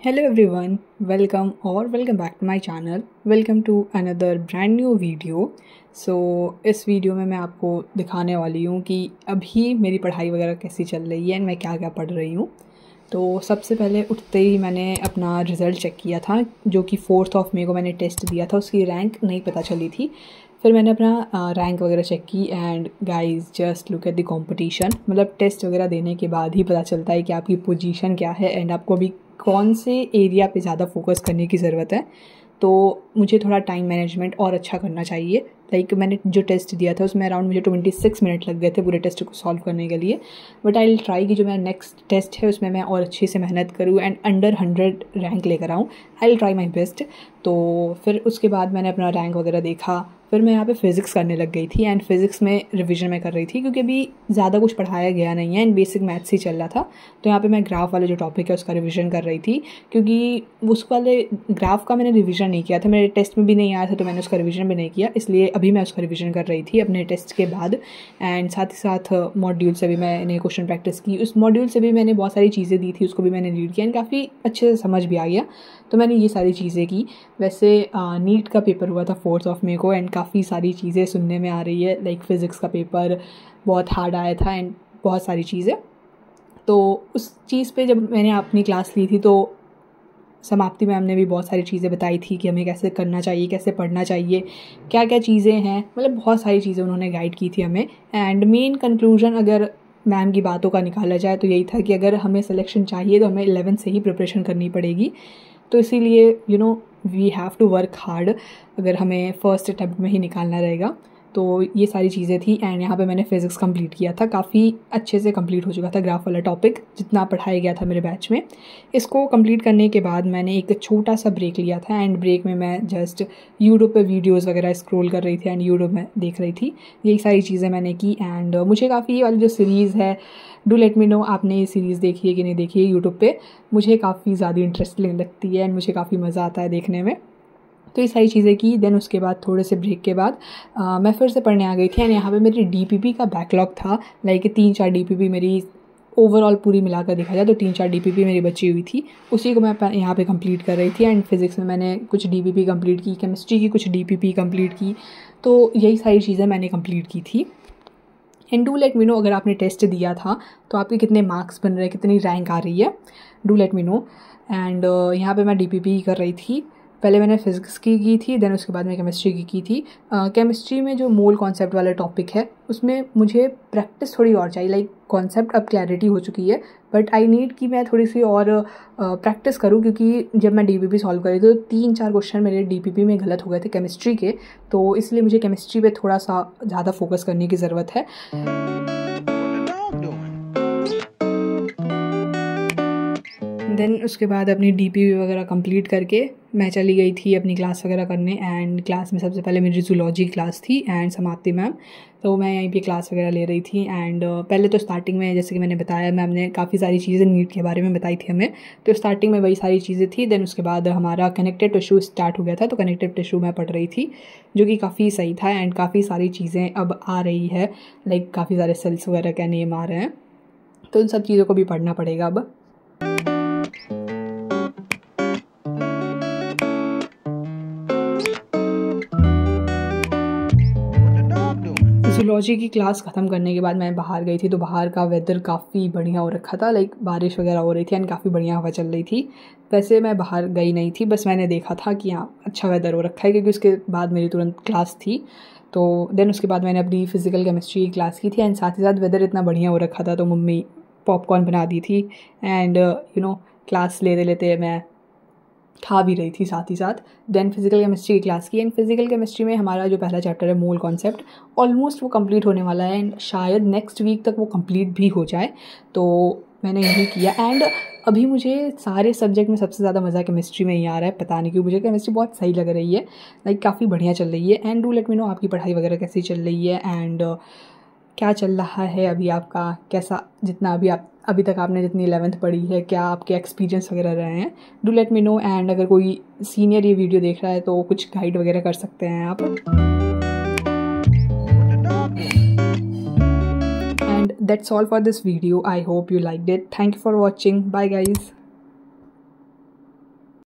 Hello everyone, welcome back to my channel. Welcome to another brand new video. इस video में मैं आपको दिखाने वाली हूँ कि अभी मेरी पढ़ाई वगैरह कैसी चल रही है एंड मैं क्या क्या पढ़ रही हूँ। तो सबसे पहले उठते ही मैंने अपना रिज़ल्ट चेक किया था, जो कि 4 मई को मैंने टेस्ट दिया था। उसकी रैंक नहीं पता चली थी। फिर मैंने अपना रैंक वगैरह चेक की and guys just look at the competition. मतलब टेस्ट वगैरह देने के बाद ही पता चलता है कि आपकी पोजीशन क्या है एंड आपको अभी कौन से एरिया पे ज़्यादा फोकस करने की ज़रूरत है। तो मुझे थोड़ा टाइम मैनेजमेंट और अच्छा करना चाहिए। मैंने जो टेस्ट दिया था उसमें अराउंड मुझे 26 मिनट लग गए थे पूरे टेस्ट को सॉल्व करने के लिए। बट आई विल ट्राई कि जो मेरा नेक्स्ट टेस्ट है उसमें मैं और अच्छे से मेहनत करूँ एंड अंडर 100 रैंक लेकर आऊँ। I will try my best. तो फिर उसके बाद मैंने अपना रैंक वगैरह देखा। फिर मैं यहाँ पे फ़िज़िक्स करने लग गई थी एंड फिज़िक्स में रिवीजन में कर रही थी, क्योंकि अभी ज़्यादा कुछ पढ़ाया गया नहीं है एंड बेसिक मैथ्स ही चल रहा था। तो यहाँ पे मैं ग्राफ वाले जो टॉपिक है उसका रिवीजन कर रही थी, क्योंकि उस वाले ग्राफ का मैंने रिवीजन नहीं किया था। मेरे टेस्ट में भी नहीं आया था, तो मैंने उसका रिवीजन भी नहीं किया। इसलिए अभी मैं उसका रिवीजन कर रही थी अपने टेस्ट के बाद। एंड साथ ही साथ मॉड्यूल से भी मैंने क्वेश्चन प्रैक्टिस की। उस मॉड्यूल से भी मैंने बहुत सारी चीज़ें दी थी, उसको भी मैंने रीड किया एंड काफ़ी अच्छे से समझ भी आ गया। तो मैंने ये सारी चीज़ें की। वैसे नीट का पेपर हुआ था 4 मई को एंड काफ़ी सारी चीज़ें सुनने में आ रही है। लाइक फ़िज़िक्स का पेपर बहुत हार्ड आया था एंड बहुत सारी चीज़ें। तो उस चीज़ पे जब मैंने अपनी क्लास ली थी तो समाप्ति मैम ने भी बहुत सारी चीज़ें बताई थी कि हमें कैसे करना चाहिए, कैसे पढ़ना चाहिए, क्या क्या चीज़ें हैं। मतलब बहुत सारी चीज़ें उन्होंने गाइड की थी हमें। एंड मेन कंक्लूजन अगर मैम की बातों का निकाला जाए तो यही था कि अगर हमें सिलेक्शन चाहिए तो हमें 11th से ही प्रिपरेशन करनी पड़ेगी। तो इसीलिए we have to work hard अगर हमें फर्स्ट अटैम्प्ट में ही निकालना रहेगा। तो ये सारी चीज़ें थी एंड यहाँ पे मैंने फ़िज़िक्स कंप्लीट किया था। काफ़ी अच्छे से कंप्लीट हो चुका था ग्राफ वाला टॉपिक, जितना पढ़ाया गया था मेरे बैच में। इसको कंप्लीट करने के बाद मैंने एक छोटा सा ब्रेक लिया था एंड ब्रेक में मैं जस्ट यूट्यूब पे वीडियोस वगैरह स्क्रॉल कर रही थी एंड यूट्यूब में देख रही थी। यही सारी चीज़ें मैंने की एंड मुझे काफ़ी वाली जो सीरीज़ है, डू लेट मी नो आपने ये सीरीज़ देखी है कि नहीं देखी है यूट्यूब पे। मुझे काफ़ी ज़्यादा इंटरेस्टिंग लगती है एंड मुझे काफ़ी मज़ा आता है देखने में। तो ये सारी चीज़ें की। देन उसके बाद थोड़े से ब्रेक के बाद मैं फिर से पढ़ने आ गई थी एंड यहाँ पे मेरी डीपीपी का बैकलॉग था। लाइक 3-4 डीपीपी मेरी ओवरऑल पूरी मिलाकर देखा जाए तो 3-4 डीपीपी मेरी बची हुई थी। उसी को मैं यहाँ पे कंप्लीट कर रही थी। एंड फिज़िक्स में मैंने कुछ डीपीपी कंप्लीट की, केमिस्ट्री की कुछ डीपीपी कंप्लीट की। तो यही सारी चीज़ें मैंने कंप्लीट की थी। And do let me know अगर आपने टेस्ट दिया था तो आपके कितने मार्क्स बन रहे हैं, कितनी रैंक आ रही है, do let me know. And यहाँ पे मैं डीपीपी कर रही थी। पहले मैंने फ़िज़िक्स की थी, देन उसके बाद मैं केमिस्ट्री की थी। केमिस्ट्री में जो मोल कॉन्सेप्ट वाला टॉपिक है उसमें मुझे प्रैक्टिस थोड़ी और चाहिए। लाइक कॉन्सेप्ट अब क्लैरिटी हो चुकी है, बट आई नीड कि मैं थोड़ी सी और प्रैक्टिस करूँ, क्योंकि जब मैं डीपीपी सॉल्व करी तो 3-4 क्वेश्चन मेरे डीपीपी में गलत हो गए थे केमिस्ट्री के। तो इसलिए मुझे केमिस्ट्री पे थोड़ा सा ज़्यादा फोकस करने की ज़रूरत है। देन उसके बाद अपनी डीपीपी वगैरह कंप्लीट करके मैं चली गई थी अपनी क्लास वगैरह करने। एंड क्लास में सबसे पहले मेरी जूलॉजी क्लास थी एंड समाप्ति मैम, तो मैं यहीं पे क्लास वगैरह ले रही थी। एंड पहले तो स्टार्टिंग में जैसे कि मैंने बताया, मैम ने काफ़ी सारी चीज़ें नीट के बारे में बताई थी हमें। तो स्टार्टिंग में वही सारी चीज़ें थी। देन उसके बाद हमारा कनेक्टेड टिश्यू स्टार्ट हो गया था, तो कनेक्टेड टिश्यू मैं पढ़ रही थी, जो कि काफ़ी सही था। एंड काफ़ी सारी चीज़ें अब आ रही है, लाइक काफ़ी सारे सेल्स वगैरह का नेम आ रहे हैं, तो इन सब चीज़ों को भी पढ़ना पड़ेगा अब। जूलॉजी की क्लास ख़त्म करने के बाद मैं बाहर गई थी, तो बाहर का वेदर काफ़ी बढ़िया हो रखा था। लाइक बारिश वगैरह हो रही थी एंड काफ़ी बढ़िया हवा चल रही थी। वैसे मैं बाहर गई नहीं थी, बस मैंने देखा था कि हाँ अच्छा वेदर हो रखा है, क्योंकि उसके बाद मेरी तुरंत क्लास थी। तो देन उसके बाद मैंने अपनी फ़िज़िकल केमिस्ट्री की क्लास की थी एंड साथ ही साथ वेदर इतना बढ़िया हो रखा था तो मम्मी पॉपकॉर्न बना दी थी एंड क्लास लेते लेते मैं खा भी रही थी साथ ही साथ। देन फिज़िकल केमिस्ट्री की क्लास की एंड फिज़िकल केमिस्ट्री में हमारा जो पहला चैप्टर है मोल कॉन्सेप्ट, ऑलमोस्ट वो कंप्लीट होने वाला है एंड शायद नेक्स्ट वीक तक वो कंप्लीट भी हो जाए। तो मैंने यही किया एंड अभी मुझे सारे सब्जेक्ट में सबसे ज़्यादा मज़ा केमिस्ट्री में ही आ रहा है। पता नहीं क्यों मुझे केमिस्ट्री बहुत सही लग रही है, लाइक काफ़ी बढ़िया चल रही है। And do let me know आपकी पढ़ाई वगैरह कैसी चल रही है एंड क्या चल रहा है अभी आपका, कैसा जितना अभी तक आपने जितनी 11th पढ़ी है, क्या आपके एक्सपीरियंस वगैरह रहे हैं, do let me know. And अगर कोई सीनियर ये वीडियो देख रहा है तो कुछ गाइड वगैरह कर सकते हैं आप। And that's all for this video. I hope you liked it. Thank you for watching. Bye guys.